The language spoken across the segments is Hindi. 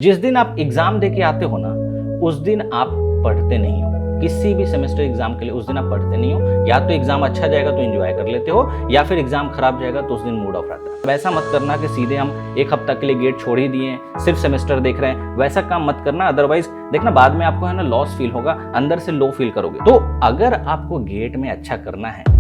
जिस दिन आप एग्जाम देके आते हो ना, उस दिन आप पढ़ते नहीं हो। किसी भी सेमेस्टर एग्जाम के लिए उस दिन आप पढ़ते नहीं हो। या तो एग्जाम अच्छा जाएगा तो एंजॉय कर लेते हो, या फिर एग्जाम खराब जाएगा तो उस दिन मूड ऑफ रहता है। वैसा मत करना कि सीधे हम एक हफ्ता के लिए गेट छोड़ ही दिए, सिर्फ सेमेस्टर देख रहे हैं, वैसा काम मत करना। अदरवाइज देखना बाद में आपको है ना लॉस फील होगा, अंदर से लो फील करोगे। तो अगर आपको गेट में अच्छा करना है,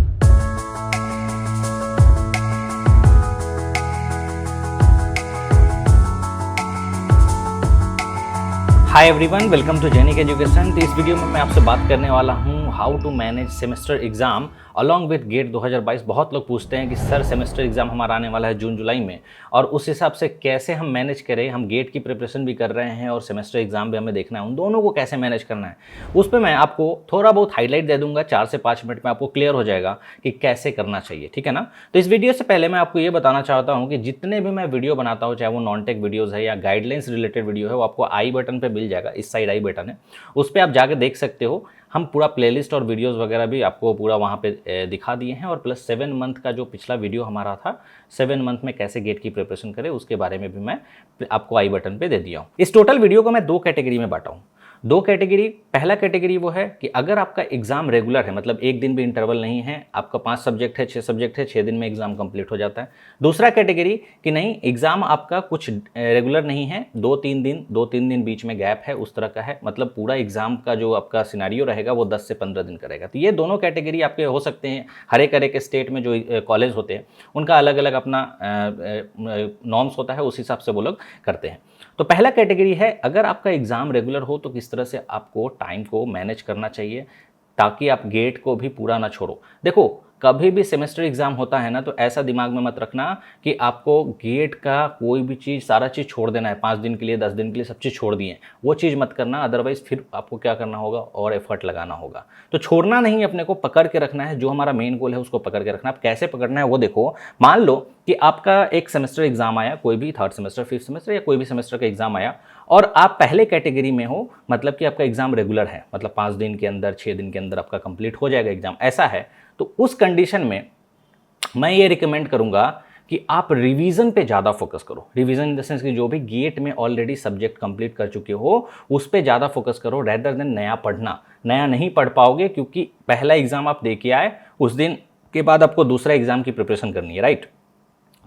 hi everyone, welcome to Genic education. तो इस वीडियो में मैं आपसे बात करने वाला हूँ how to manage semester exam along with GATE 2022। बहुत लोग पूछते हैं कि सर सेमेस्टर एग्जाम हमारा आने वाला है जून जुलाई में, और उस हिसाब से कैसे हम मैनेज करें। हम गेट की प्रिपरेशन भी कर रहे हैं और सेमेस्टर एग्जाम भी हमें देखना है, उन दोनों को कैसे मैनेज करना है उस पर मैं आपको थोड़ा बहुत हाईलाइट दे दूंगा। 4 से 5 मिनट में आपको क्लियर हो जाएगा कि कैसे करना चाहिए, ठीक है ना। तो इस वीडियो से पहले मैं आपको ये बताना चाहता हूँ कि जितने भी मैं वीडियो बनाता हूँ, चाहे वो नॉन टेक वीडियोज़ है या गाइडलाइंस रिलेटेड वीडियो है, वो आपको आई बटन पर मिल जाएगा। इस साइड आई बटन है, उस पर आप जाके देख सकते हो। हम पूरा प्लेलिस्ट और वीडियोस वगैरह भी आपको पूरा वहाँ पे दिखा दिए हैं, और प्लस 7 मंथ का जो पिछला वीडियो हमारा था, 7 मंथ में कैसे गेट की प्रिपरेशन करें, उसके बारे में भी मैं आपको आई बटन पे दे दिया हूँ। इस टोटल वीडियो को मैं 2 कैटेगरी में बांटा हूँ। 2 कैटेगरी, पहला कैटेगरी वो है कि अगर आपका एग्जाम रेगुलर है, मतलब एक दिन भी इंटरवल नहीं है, आपका 5 सब्जेक्ट है, 6 सब्जेक्ट है, 6 दिन में एग्जाम कंप्लीट हो जाता है। दूसरा कैटेगरी कि नहीं, एग्जाम आपका कुछ रेगुलर नहीं है, 2-3 दिन बीच में गैप है, उस तरह का है, मतलब पूरा एग्जाम का जो आपका सिनारियो रहेगा वो 10 से 15 दिन का रहेगा। तो ये दोनों कैटेगरी आपके हो सकते हैं। हर एक स्टेट में जो कॉलेज होते हैं उनका अलग अलग अपना नॉर्म्स होता है, उस हिसाब से वो लोग करते हैं। तो पहला कैटेगरी है, अगर आपका एग्जाम रेगुलर हो तो किस तरह से आपको टाइम को मैनेज करना चाहिए ताकि आप गेट को भी पूरा ना छोड़ो। देखो, कभी भी सेमेस्टर एग्जाम होता है ना, तो ऐसा दिमाग में मत रखना कि आपको गेट का कोई भी चीज़, सारा चीज़ छोड़ देना है। 5 दिन के लिए, 10 दिन के लिए सब चीज़ छोड़ दिए, वो चीज़ मत करना। अदरवाइज फिर आपको क्या करना होगा, और एफर्ट लगाना होगा। तो छोड़ना नहीं, अपने को पकड़ के रखना है। जो हमारा मेन गोल है उसको पकड़ के रखना है। आप कैसे पकड़ना है वो देखो। मान लो कि आपका एक सेमेस्टर एग्जाम आया, कोई भी 3rd सेमेस्टर, 5th सेमेस्टर या कोई भी सेमेस्टर का एग्जाम आया, और आप पहले कैटेगरी में हो, मतलब कि आपका एग्जाम रेगुलर है, मतलब 5 दिन के अंदर, 6 दिन के अंदर आपका कंप्लीट हो जाएगा एग्जाम, ऐसा है। तो उस कंडीशन में मैं ये रिकमेंड करूंगा कि आप रिवीजन पे ज़्यादा फोकस करो। रिवीजन इन द सेंस कि जो भी गेट में ऑलरेडी सब्जेक्ट कंप्लीट कर चुके हो उस पे ज़्यादा फोकस करो, रेदर देन नया पढ़ना। नया नहीं पढ़ पाओगे, क्योंकि पहला एग्जाम आप दे के आए, उस दिन के बाद आपको दूसरा एग्जाम की प्रिपरेशन करनी है, राइट।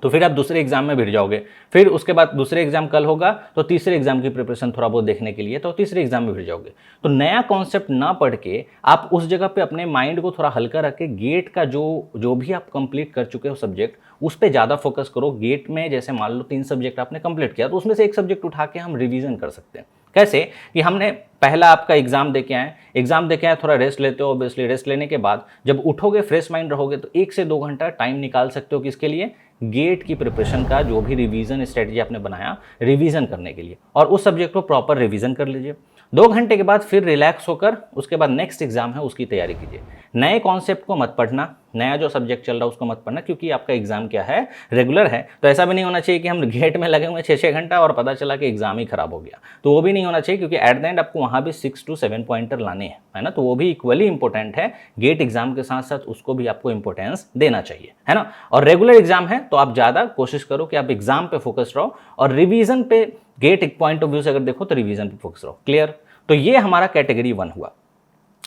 तो फिर आप दूसरे एग्जाम में भिड़ जाओगे, फिर उसके बाद दूसरे एग्जाम कल होगा तो तीसरे एग्जाम की प्रिपरेशन थोड़ा बहुत देखने के लिए, तो तीसरे एग्जाम में भिड़ जाओगे। तो नया कॉन्सेप्ट ना पढ़ के आप उस जगह पे अपने माइंड को थोड़ा हल्का रख के गेट का जो भी आप कंप्लीट कर चुके हो सब्जेक्ट, उस पर ज़्यादा फोकस करो। गेट में जैसे मान लो 3 सब्जेक्ट आपने कंप्लीट किया, तो उसमें से एक सब्जेक्ट उठा के हम रिवीजन कर सकते हैं। कैसे कि हमने पहला आपका एग्जाम देके आए, थोड़ा रेस्ट लेते हो। ऑब्वियसली रेस्ट लेने के बाद जब उठोगे, फ्रेश माइंड रहोगे, तो 1 से 2 घंटा टाइम निकाल सकते हो किसके लिए, गेट की प्रिपरेशन का। जो भी रिवीजन स्ट्रेटजी आपने बनाया रिवीजन करने के लिए, और उस सब्जेक्ट को प्रॉपर रिवीजन कर लीजिए। 2 घंटे के बाद फिर रिलैक्स होकर उसके बाद नेक्स्ट एग्जाम है उसकी तैयारी कीजिए। नए कॉन्सेप्ट को मत पढ़ना, नया जो सब्जेक्ट चल रहा है उसको मत पढ़ना, क्योंकि आपका एग्जाम क्या है, रेगुलर है। तो ऐसा भी नहीं होना चाहिए कि हम गेट में लगे हुए 6-6 घंटा और पता चला कि एग्जाम ही खराब हो गया, तो वो भी नहीं होना चाहिए। क्योंकि एट द एंड आपको वहाँ भी 6 to 7 पॉइंटर लाने हैं, है ना। तो वो भी इक्वली इंपॉर्टेंट है। गेट एग्जाम के साथ साथ उसको भी आपको इंपॉर्टेंस देना चाहिए, है ना। और रेगुलर एग्जाम है तो आप ज़्यादा कोशिश करो कि आप एग्जाम पे फोकस रहो, और रिवीजन पे, गेट एक पॉइंट ऑफ व्यू से अगर देखो तो रिवीजन पे फोकस रहो। क्लियर। तो ये हमारा कैटेगरी 1 हुआ।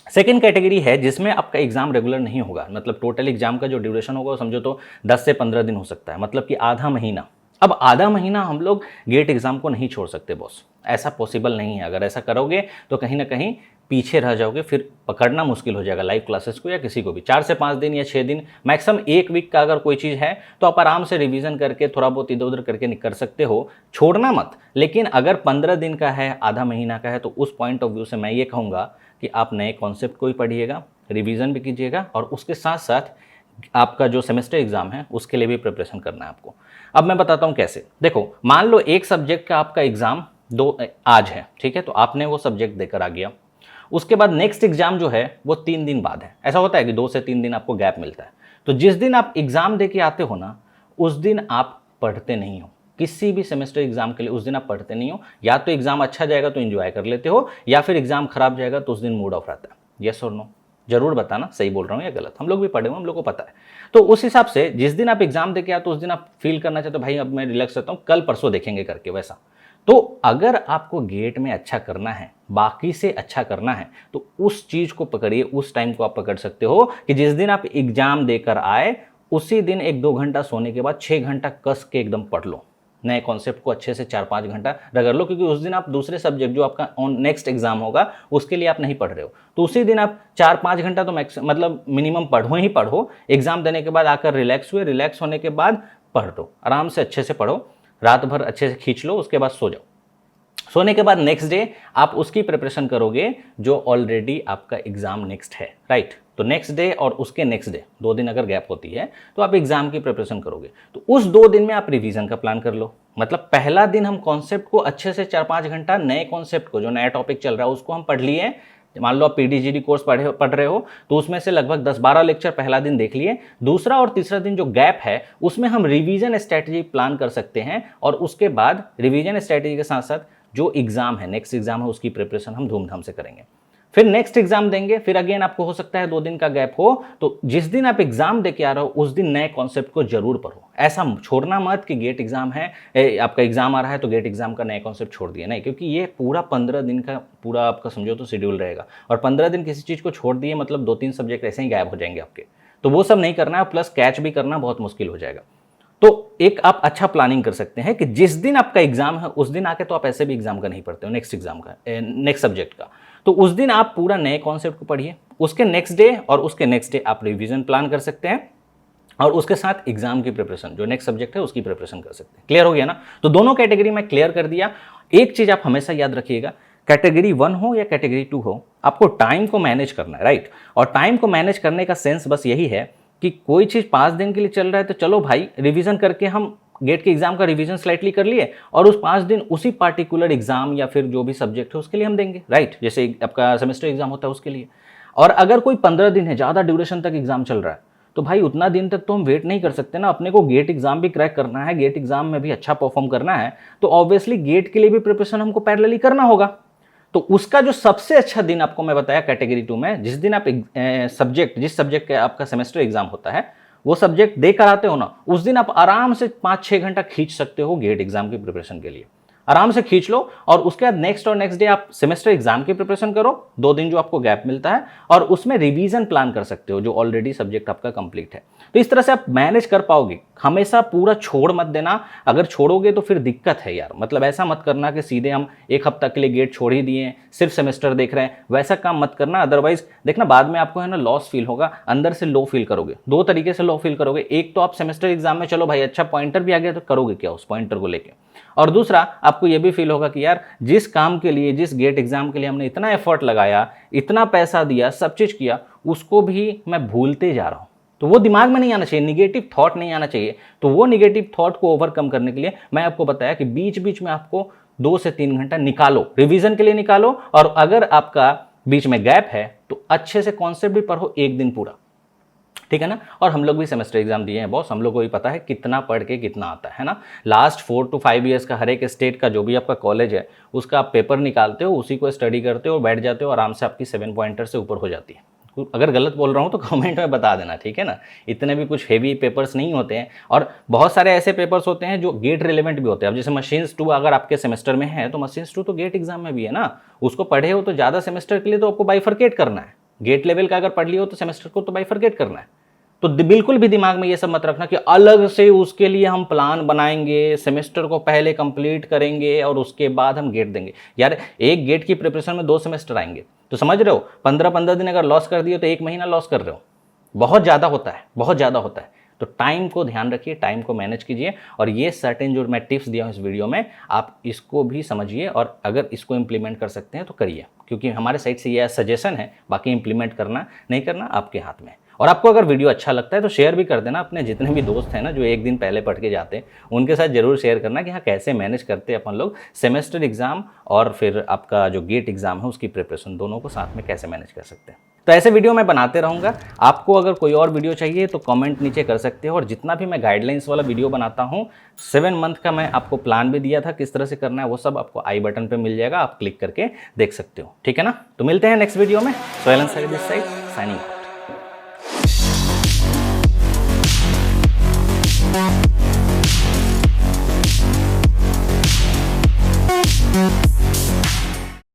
सेकेंड कैटेगरी है जिसमें आपका एग्जाम रेगुलर नहीं होगा, मतलब टोटल एग्जाम का जो ड्यूरेशन होगा समझो तो 10 से 15 दिन हो सकता है, मतलब कि आधा महीना। अब आधा महीना हम लोग गेट एग्जाम को नहीं छोड़ सकते बॉस, ऐसा पॉसिबल नहीं है। अगर ऐसा करोगे तो कहीं ना कहीं पीछे रह जाओगे, फिर पकड़ना मुश्किल हो जाएगा लाइव क्लासेस को या किसी को भी। 4 से 5 दिन या 6 दिन, मैक्सिमम 1 वीक का अगर कोई चीज़ है तो आप आराम से रिवीजन करके थोड़ा बहुत इधर उधर करके कर सकते हो, छोड़ना मत। लेकिन अगर 15 दिन का है, आधा महीना का है, तो उस पॉइंट ऑफ व्यू से मैं ये कहूँगा कि आप नए कॉन्सेप्ट को ही पढ़िएगा, रिवीजन भी कीजिएगा, और उसके साथ साथ आपका जो सेमेस्टर एग्जाम है उसके लिए भी प्रिपरेशन करना है आपको। अब मैं बताता हूँ कैसे। देखो, मान लो एक सब्जेक्ट का आपका एग्जाम आज है, ठीक है, तो आपने वो सब्जेक्ट देकर आ गया। उसके बाद नेक्स्ट एग्जाम जो है वो 3 दिन बाद है। ऐसा होता है कि 2 से 3 दिन आपको गैप मिलता है। तो जिस दिन आप एग्जाम दे के आते हो ना, उस दिन आप पढ़ते नहीं हो। किसी भी सेमेस्टर एग्जाम के लिए उस दिन आप पढ़ते नहीं हो। या तो एग्जाम अच्छा जाएगा तो एंजॉय कर लेते हो, या फिर एग्जाम खराब जाएगा तो उस दिन मूड ऑफ रहता है। यस और नो, जरूर बताना सही बोल रहा हूँ या गलत। हम लोग भी पढ़े हुए, हम लोग को पता है। तो उस हिसाब से जिस दिन आप एग्जाम देके आते हो उस दिन आप फील करना चाहते हो भाई अब मैं रिलैक्स रहता हूँ, कल परसों देखेंगे करके, वैसा। तो अगर आपको गेट में अच्छा करना है, बाकी से अच्छा करना है, तो उस चीज़ को पकड़िए, उस टाइम को आप पकड़ सकते हो कि जिस दिन आप एग्जाम देकर आए उसी दिन 1-2 घंटा सोने के बाद 6 घंटा कस के एकदम पढ़ लो, नए कॉन्सेप्ट को अच्छे से 4-5 घंटा रगड़ लो, क्योंकि उस दिन आप दूसरे सब्जेक्ट जो आपका ऑन नेक्स्ट एग्जाम होगा उसके लिए आप नहीं पढ़ रहे हो, तो उसी दिन आप 4-5 घंटा तो मतलब मिनिमम पढ़ो ही पढ़ो। एग्जाम देने के बाद आकर रिलैक्स हुए, रिलैक्स होने के बाद पढ़ लो, आराम से अच्छे से पढ़ो, रात भर अच्छे से खींच लो, उसके बाद सो जाओ। सोने के बाद नेक्स्ट डे आप उसकी प्रिपरेशन करोगे जो ऑलरेडी आपका एग्जाम नेक्स्ट है, राइट। तो नेक्स्ट डे और उसके नेक्स्ट डे 2 दिन अगर गैप होती है तो आप एग्जाम की प्रिपरेशन करोगे, तो उस 2 दिन में आप रिवीजन का प्लान कर लो। मतलब पहला दिन हम कॉन्सेप्ट को अच्छे से 4-5 घंटा, नए कॉन्सेप्ट को जो नया टॉपिक चल रहा है उसको हम पढ़ लिए। मान लो आप पीडीजीडी कोर्स पढ़ रहे हो तो उसमें से लगभग 10-12 लेक्चर पहला दिन देख लिए। दूसरा और तीसरा दिन जो गैप है उसमें हम रिवीजन स्ट्रैटेजी प्लान कर सकते हैं, और उसके बाद रिवीजन स्ट्रैटेजी के साथ साथ जो एग्जाम है, नेक्स्ट एग्जाम है, उसकी प्रिपरेशन हम धूमधाम से करेंगे। फिर नेक्स्ट एग्जाम देंगे, फिर अगेन आपको हो सकता है 2 दिन का गैप हो, तो जिस दिन आप एग्जाम दे के आ रहे हो उस दिन नए कॉन्सेप्ट को जरूर पढ़ो। ऐसा छोड़ना मत कि गेट एग्जाम है, आपका एग्जाम आ रहा है तो गेट एग्जाम का नए कॉन्सेप्ट छोड़ दिया, नहीं, क्योंकि ये पूरा 15 दिन का पूरा आपका समझो तो शेड्यूल रहेगा, और 15 दिन किसी चीज़ को छोड़ दिए मतलब 2-3 सब्जेक्ट ऐसे ही गायब हो जाएंगे आपके, तो वो सब नहीं करना है, प्लस कैच भी करना बहुत मुश्किल हो जाएगा। तो एक आप अच्छा प्लानिंग कर सकते हैं कि जिस दिन आपका एग्जाम है उस दिन आके तो आप ऐसे भी एग्जाम का नहीं पढ़ते हो, नेक्स्ट एग्जाम का, नेक्स्ट सब्जेक्ट का, तो उस दिन आप पूरा नए कॉन्सेप्ट को पढ़िए। उसके नेक्स्ट डे और उसके नेक्स्ट डे आप रिवीजन प्लान कर सकते हैं, और उसके साथ एग्जाम की प्रिपरेशन जो नेक्स्ट सब्जेक्ट है उसकी प्रिपरेशन कर सकते हैं। क्लियर हो गया ना? तो दोनों कैटेगरी में क्लियर कर दिया। एक चीज आप हमेशा याद रखिएगा, कैटेगरी 1 हो या कैटेगरी 2 हो, आपको टाइम को मैनेज करना है, राइट। और टाइम को मैनेज करने का सेंस बस यही है कि कोई चीज़ 5 दिन के लिए चल रहा है तो चलो भाई रिवीजन करके हम गेट के एग्जाम का रिवीजन स्लाइटली कर लिए, और उस 5 दिन उसी पार्टिकुलर एग्जाम या फिर जो भी सब्जेक्ट है उसके लिए हम देंगे, राइट। जैसे आपका सेमेस्टर एग्जाम होता है उसके लिए। और अगर कोई 15 दिन है, ज़्यादा ड्यूरेशन तक एग्जाम चल रहा है, तो भाई उतना दिन तक तो हम वेट नहीं कर सकते ना, अपने को गेट एग्जाम भी क्रैक करना है, गेट एग्जाम में भी अच्छा परफॉर्म करना है, तो ऑब्वियसली गेट के लिए भी प्रिपरेशन हमको पैरेलली करना होगा। तो उसका जो सबसे अच्छा दिन आपको मैं बताया कैटेगरी 2 में, जिस दिन आप जिस सब्जेक्ट का आपका सेमेस्टर एग्जाम होता है वो सब्जेक्ट देकर आते हो ना, उस दिन आप आराम से 5-6 घंटा खींच सकते हो गेट एग्जाम की प्रिपरेशन के लिए, आराम से खींच लो। और उसके बाद नेक्स्ट और नेक्स्ट डे आप सेमेस्टर एग्जाम की प्रिपरेशन करो, 2 दिन जो आपको गैप मिलता है, और उसमें रिवीजन प्लान कर सकते हो जो ऑलरेडी सब्जेक्ट आपका कंप्लीट है। तो इस तरह से आप मैनेज कर पाओगे। हमेशा पूरा छोड़ मत देना, अगर छोड़ोगे तो फिर दिक्कत है यार। मतलब ऐसा मत करना कि सीधे हम 1 हफ्ता के लिए गेट छोड़ ही दिए, सिर्फ सेमेस्टर देख रहे हैं, वैसा काम मत करना। अदरवाइज देखना बाद में आपको है ना लॉस फील होगा, अंदर से लो फील करोगे। 2 तरीके से लो फील करोगे, एक तो आप सेमेस्टर एग्जाम में चलो भाई अच्छा पॉइंटर भी आ गया तो करोगे क्या उस पॉइंटर को लेके, और दूसरा आपको ये भी फील होगा कि यार जिस काम के लिए, जिस गेट एग्जाम के लिए हमने इतना एफर्ट लगाया, इतना पैसा दिया, सब चीज़ किया, उसको भी मैं भूलते जा रहा हूँ। तो वो दिमाग में नहीं आना चाहिए, निगेटिव थॉट नहीं आना चाहिए। तो वो निगेटिव थॉट को ओवरकम करने के लिए मैं आपको बताया कि बीच बीच में आपको 2 से 3 घंटा निकालो, रिवीजन के लिए निकालो, और अगर आपका बीच में गैप है तो अच्छे से कॉन्सेप्ट भी पढ़ो 1 दिन पूरा, ठीक है ना। और हम लोग भी सेमेस्टर एग्जाम दिए हैं बॉस, हम लोग को भी पता है कितना पढ़ के कितना आता है ना। लास्ट 4 to 5 ईयर्स का हर एक स्टेट का जो भी आपका कॉलेज है उसका आप पेपर निकालते हो, उसी को स्टडी करते हो, बैठ जाते हो, आराम से आपकी 7 पॉइंटर से ऊपर हो जाती है। अगर गलत बोल रहा हूँ तो कमेंट में बता देना, ठीक है ना। इतने भी कुछ हेवी पेपर्स नहीं होते हैं, और बहुत सारे ऐसे पेपर्स होते हैं जो गेट रिलेवेंट भी होते हैं। अब जैसे मशीन्स 2 अगर आपके सेमेस्टर में है तो मशीन्स 2 तो गेट एग्जाम में भी है ना, उसको पढ़े हो तो ज़्यादा सेमेस्टर के लिए तो आपको बाइफरकेट करना है। गेट लेवल का अगर पढ़ लियो तो सेमेस्टर को तो बाइफरकेट करना है। तो बिल्कुल भी दिमाग में ये सब मत रखना कि अलग से उसके लिए हम प्लान बनाएंगे, सेमेस्टर को पहले कंप्लीट करेंगे और उसके बाद हम गेट देंगे। यार एक गेट की प्रिपरेशन में 2 सेमेस्टर आएंगे, तो समझ रहे हो 15-15 दिन अगर लॉस कर दिए तो 1 महीना लॉस कर रहे हो। बहुत ज़्यादा होता है, बहुत ज़्यादा होता है। तो टाइम को ध्यान रखिए, टाइम को मैनेज कीजिए, और ये सर्टेन जो मैं टिप्स दिया हूँ इस वीडियो में आप इसको भी समझिए, और अगर इसको इम्प्लीमेंट कर सकते हैं तो करिए, क्योंकि हमारे साइड से ये सजेशन है, बाकी इम्प्लीमेंट करना नहीं करना आपके हाथ में। और आपको अगर वीडियो अच्छा लगता है तो शेयर भी कर देना, अपने जितने भी दोस्त हैं ना जो 1 दिन पहले पढ़ के जाते हैं उनके साथ जरूर शेयर करना कि हाँ कैसे मैनेज करते हैं अपन लोग सेमेस्टर एग्जाम और फिर आपका जो गेट एग्जाम है उसकी प्रिपरेशन, दोनों को साथ में कैसे मैनेज कर सकते हैं। तो ऐसे वीडियो मैं बनाते रहूँगा। आपको अगर कोई और वीडियो चाहिए तो कमेंट नीचे कर सकते हो, और जितना भी मैं गाइडलाइंस वाला वीडियो बनाता हूँ 7 मंथ का मैं आपको प्लान भी दिया था किस तरह से करना है, वो सब आपको आई बटन पे मिल जाएगा, आप क्लिक करके देख सकते हो, ठीक है ना। तो मिलते हैं नेक्स्ट वीडियो में। Sohail Ansari this side, signing.